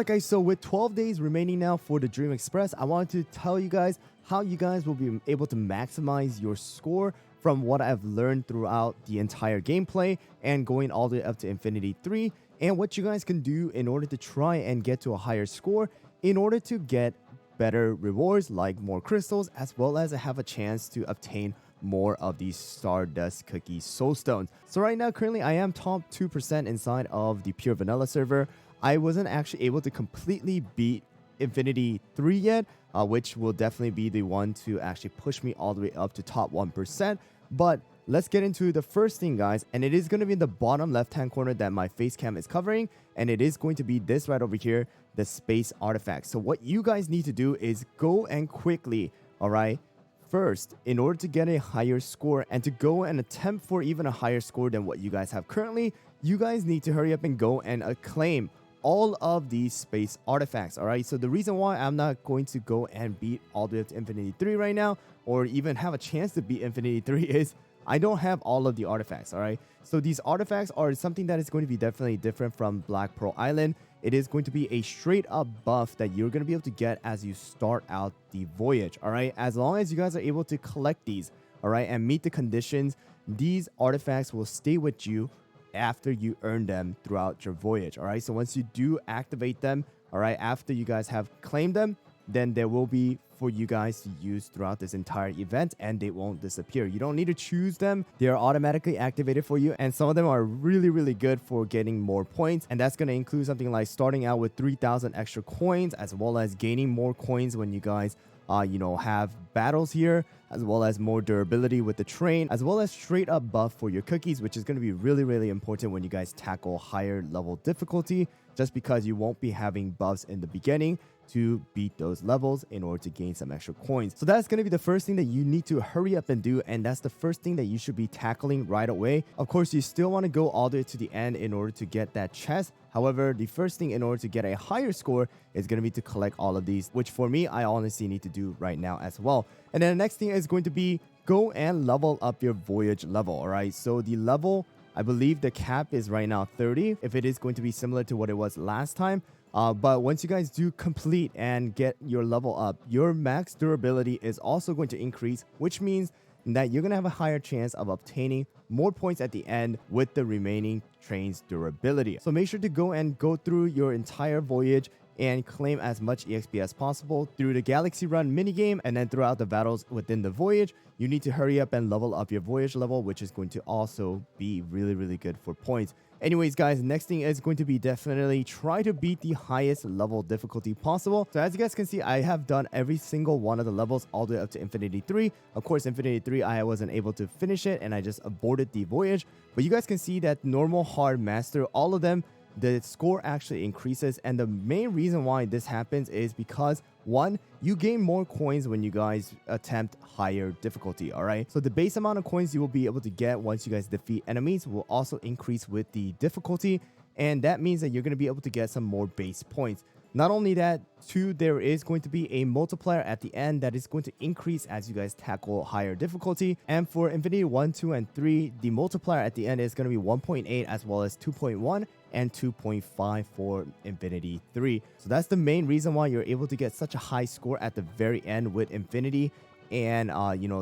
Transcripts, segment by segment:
Alright guys, so with 12 days remaining now for the Dream Express, I wanted to tell you guys how you guys will be able to maximize your score from what I've learned throughout the entire gameplay and going all the way up to Infinity 3, and what you guys can do in order to try and get to a higher score in order to get better rewards like more crystals, as well as have a chance to obtain more of these Stardust Cookie Soul Stones. So right now, currently I am top 2% inside of the pure vanilla server. I wasn't actually able to completely beat Infinity 3 yet, which will definitely be the one to actually push me all the way up to top 1%. But let's get into the first thing, guys, and it is going to be in the bottom left hand corner that my face cam is covering, and it is going to be this right over here, the space artifact. So what you guys need to do is go and quickly, all right, first, in order to get a higher score and to go and attempt for even a higher score than what you guys have currently, you guys need to hurry up and go and claim all of these space artifacts. All right, so the reason why I'm not going to go and beat all the way up to Infinity 3 right now, or even have a chance to beat Infinity 3, is I don't have all of the artifacts. All right, so these artifacts are something that is going to be definitely different from Black Pearl Island. It is going to be a straight up buff that you're going to be able to get as you start out the voyage. All right, as long as you guys are able to collect these, all right, and meet the conditions, these artifacts will stay with you after you earn them throughout your voyage. All right, so once you do activate them, all right, after you guys have claimed them, then there will be for you guys to use throughout this entire event, and they won't disappear. You don't need to choose them. They are automatically activated for you, and some of them are really good for getting more points, and that's going to include something like starting out with 3,000 extra coins, as well as gaining more coins when you guys have battles here, as well as more durability with the train, as well as straight up buff for your cookies, which is going to be really important when you guys tackle higher level difficulty, just because you won't be having buffs in the beginning to beat those levels in order to gain some extra coins. So that's going to be the first thing that you need to hurry up and do, and that's the first thing that you should be tackling right away. Of course, you still want to go all the way to the end in order to get that chest. However, the first thing in order to get a higher score is going to be to collect all of these, which for me, I honestly need to do right now as well. And then the next thing is going to be go and level up your voyage level. All right, so the level, I believe the cap is right now 30, if it is going to be similar to what it was last time. But once you guys do complete and get your level up, your max durability is also going to increase, which means that you're going to have a higher chance of obtaining more points at the end with the remaining train's durability. So make sure to go through your entire voyage and claim as much EXP as possible through the Galaxy Run minigame, and then throughout the battles within the voyage. You need to hurry up and level up your voyage level, which is going to also be really good for points. Anyways, guys, next thing is going to be definitely try to beat the highest level difficulty possible. So as you guys can see, I have done every single one of the levels all the way up to Infinity 3. Of course, Infinity 3, I wasn't able to finish it, and I just aborted the voyage. But you guys can see that normal, hard, master, all of them, the score actually increases. And the main reason why this happens is because, one, you gain more coins when you guys attempt higher difficulty. All right, so the base amount of coins you will be able to get once you guys defeat enemies will also increase with the difficulty, and that means that you're going to be able to get some more base points. Not only that, too, there is going to be a multiplier at the end that is going to increase as you guys tackle higher difficulty. And for Infinity 1, 2, and 3, the multiplier at the end is going to be 1.8, as well as 2.1 and 2.5 for Infinity 3. So that's the main reason why you're able to get such a high score at the very end with Infinity. And,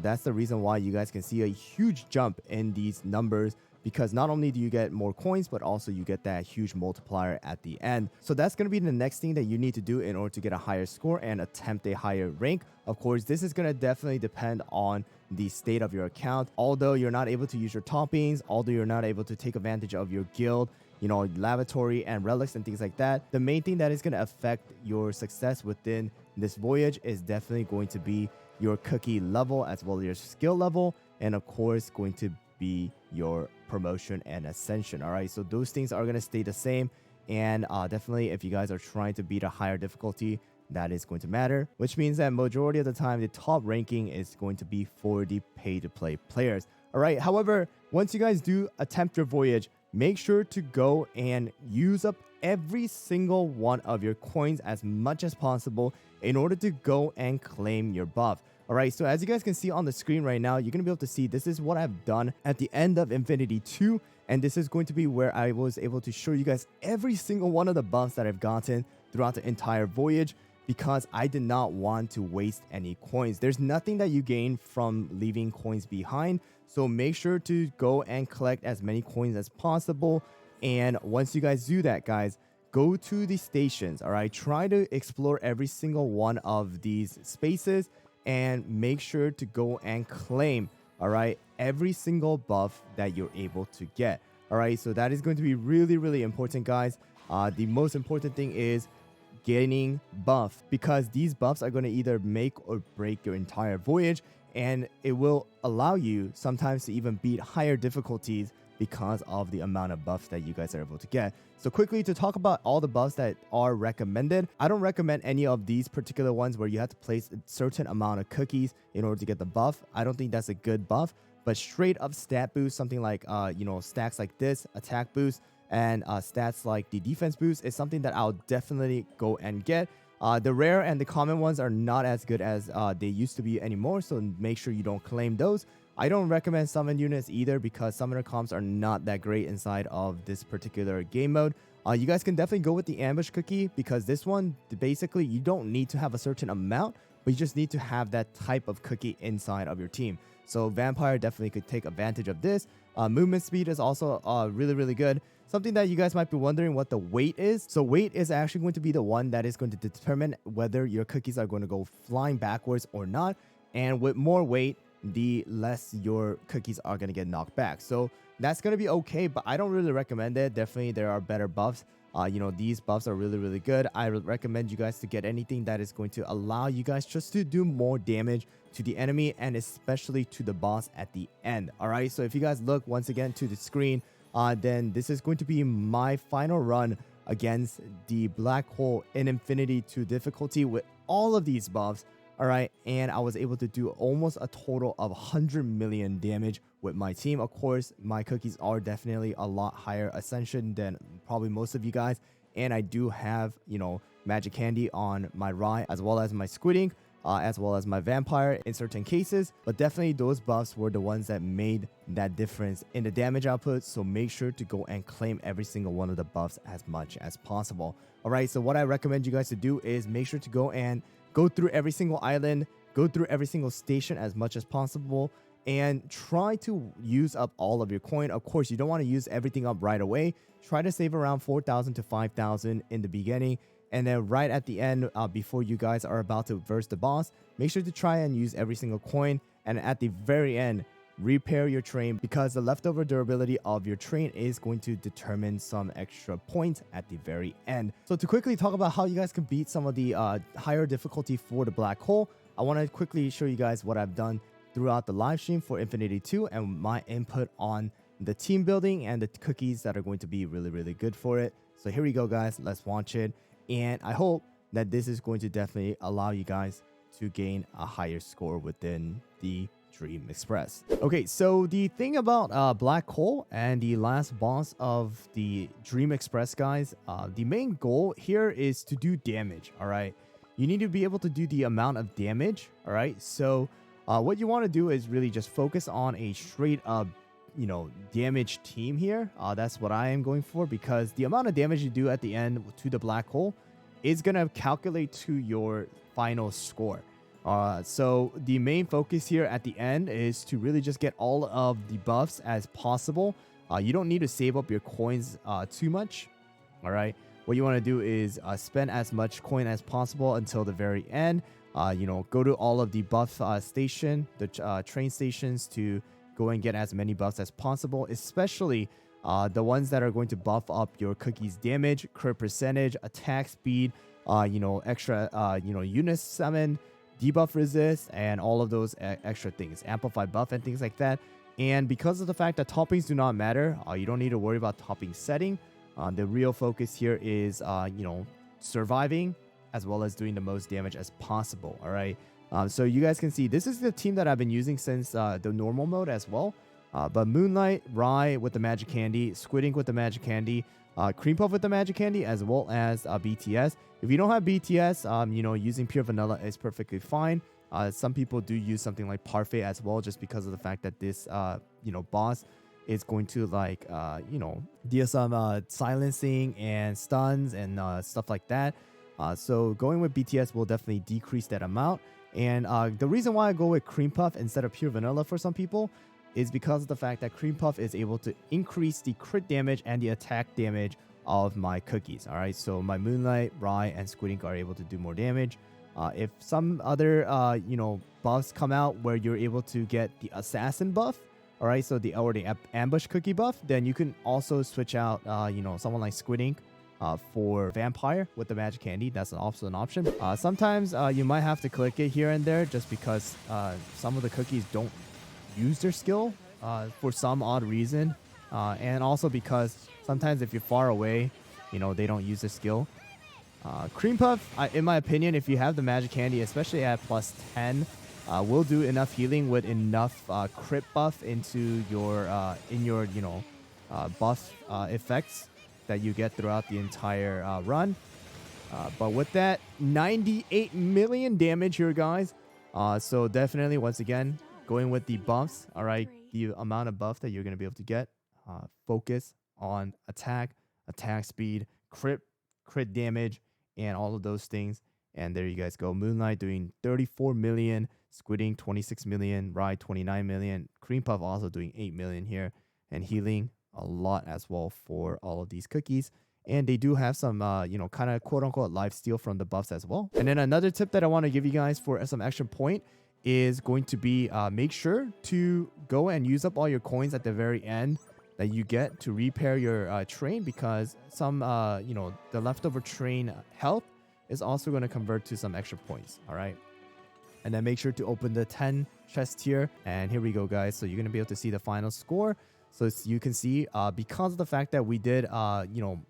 that's the reason why you guys can see a huge jump in these numbers, because not only do you get more coins, but also you get that huge multiplier at the end. So that's going to be the next thing that you need to do in order to get a higher score and attempt a higher rank. Of course, this is going to definitely depend on the state of your account. Although you're not able to use your toppings, although you're not able to take advantage of your guild, lavatory and relics and things like that, the main thing that is going to affect your success within this voyage is definitely going to be your cookie level, as well as your skill level, and of course going to be your promotion and ascension. All right, so those things are going to stay the same, and definitely if you guys are trying to beat a higher difficulty, that is going to matter, which means that majority of the time the top ranking is going to be for the pay to play players. All right, however, once you guys do attempt your voyage, make sure to go and use up every single one of your coins as much as possible in order to go and claim your buff. All right, so as you guys can see on the screen right now, you're going to be able to see this is what I've done at the end of Infinity 2. And this is going to be where I was able to show you guys every single one of the buffs that I've gotten throughout the entire voyage because I did not want to waste any coins. There's nothing that you gain from leaving coins behind, so make sure to go and collect as many coins as possible. And once you guys do that, guys, go to the stations. All right, try to explore every single one of these spaces and make sure to go and claim, all right, every single buff that you're able to get. All right, so that is going to be really, really important, guys. The most important thing is getting buff, because these buffs are going to either make or break your entire voyage, and it will allow you sometimes to even beat higher difficulties because of the amount of buffs that you guys are able to get. So quickly, to talk about all the buffs that are recommended, I don't recommend any of these particular ones where you have to place a certain amount of cookies in order to get the buff. I don't think that's a good buff. But straight up stat boost, something like stacks like this, attack boost, and stats like the defense boost is something that I'll definitely go and get. The rare and the common ones are not as good as they used to be anymore, so make sure you don't claim those. I don't recommend summon units either because summoner comps are not that great inside of this particular game mode. You guys can definitely go with the ambush cookie because this one, basically, you don't need to have a certain amount, but you just need to have that type of cookie inside of your team. So vampire definitely could take advantage of this. Movement speed is also really, really good. Something that you guys might be wondering what the weight is. So weight is actually going to be the one that is going to determine whether your cookies are going to go flying backwards or not. And with more weight, the less your cookies are going to get knocked back. So that's going to be okay, but I don't really recommend it. Definitely there are better buffs. These buffs are really, really good. I would recommend you guys to get anything that is going to allow you guys just to do more damage to the enemy and especially to the boss at the end. All right, so if you guys look once again to the screen, then this is going to be my final run against the black hole in Infinity 2 difficulty with all of these buffs. All right, and I was able to do almost a total of 100 million damage with my team. Of course, my cookies are definitely a lot higher ascension than probably most of you guys. And I do have, magic candy on my Rye as well as my Squid Ink, as well as my Vampire in certain cases. But definitely those buffs were the ones that made that difference in the damage output. So make sure to go and claim every single one of the buffs as much as possible. All right, so what I recommend you guys to do is make sure to go through every single island, go through every single station as much as possible, and try to use up all of your coin. Of course, you don't want to use everything up right away. Try to save around 4,000 to 5,000 in the beginning, and then right at the end, before you guys are about to verse the boss, make sure to try and use every single coin, and at the very end, repair your train, because the leftover durability of your train is going to determine some extra points at the very end. So to quickly talk about how you guys can beat some of the higher difficulty for the black hole, I want to quickly show you guys what I've done throughout the live stream for Infinity 2 and my input on the team building and the cookies that are going to be really, really good for it. So here we go, guys. Let's watch it. And I hope that this is going to definitely allow you guys to gain a higher score within the Dream Express. Okay, so the thing about Black Hole and the last boss of the Dream Express, guys, the main goal here is to do damage. All right, you need to be able to do the amount of damage. All right, so what you want to do is really just focus on a straight up damage team here. That's what I am going for, because the amount of damage you do at the end to the black hole is gonna calculate to your final score. So the main focus here at the end is to really just get all of the buffs as possible. You don't need to save up your coins too much. All right, what you want to do is spend as much coin as possible until the very end. Go to all of the buff train stations to go and get as many buffs as possible, especially the ones that are going to buff up your cookies damage, crit percentage, attack speed, extra unit summon, debuff resist, and all of those extra things, amplify buff and things like that. And because of the fact that toppings do not matter, you don't need to worry about topping setting. The real focus here is surviving as well as doing the most damage as possible. All right, so you guys can see this is the team that I've been using since the normal mode as well. But Moonlight, Rye with the magic candy, Squid Ink with the magic candy, Cream Puff with the magic candy, as well as BTS. If you don't have BTS, using pure vanilla is perfectly fine. Some people do use something like Parfait as well, just because of the fact that this boss is going to deal some silencing and stuns and stuff like that. So going with BTS will definitely decrease that amount. And the reason why I go with Cream Puff instead of pure vanilla for some people is because of the fact that Cream Puff is able to increase the crit damage and the attack damage of my cookies. All right, so my Moonlight, Rye, and Squid Ink are able to do more damage. If some other buffs come out where you're able to get the Assassin buff, all right, so the ambush cookie buff, then you can also switch out someone like Squid Ink for Vampire with the magic candy. That's also an option. Sometimes you might have to click it here and there just because some of the cookies don't use their skill for some odd reason, and also because sometimes if you're far away, they don't use the skill. Cream Puff, in my opinion, if you have the magic candy, especially at plus 10, will do enough healing with enough crit buff into your buff effects that you get throughout the entire run. But with that, 98 million damage here, guys. So definitely, once again, going with the buffs. All right, the amount of buff that you're going to be able to get. Focus on attack speed, crit damage, and all of those things. And there you guys go. Moonlight doing 34 million, Squid Ink 26 million, Rye 29 million, Cream Puff also doing 8 million here, and healing a lot as well for all of these cookies. And they do have some, kind of quote unquote life steal from the buffs as well. And then another tip that I want to give you guys for some extra point is going to be make sure to go and use up all your coins at the very end that you get to repair your train, because some, the leftover train health is also going to convert to some extra points. All right. And then make sure to open the 10 chest here. And here we go, guys. So you're going to be able to see the final score. So you can see because of the fact that we did,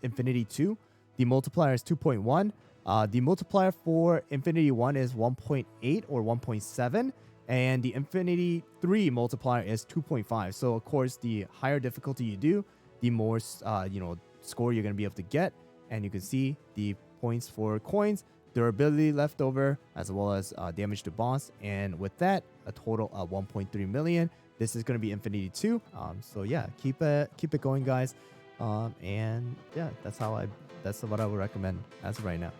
Infinity 2, the multiplier is 2.1. The multiplier for Infinity 1 is 1.8 or 1.7. And the Infinity 3 multiplier is 2.5. So, of course, the higher difficulty you do, the more, score you're going to be able to get. And you can see the points for coins, durability left over, as well as damage to boss. And with that, a total of 1.3 million. This is going to be Infinity 2. So, yeah, keep it going, guys. And, yeah, that's what I would recommend as of right now.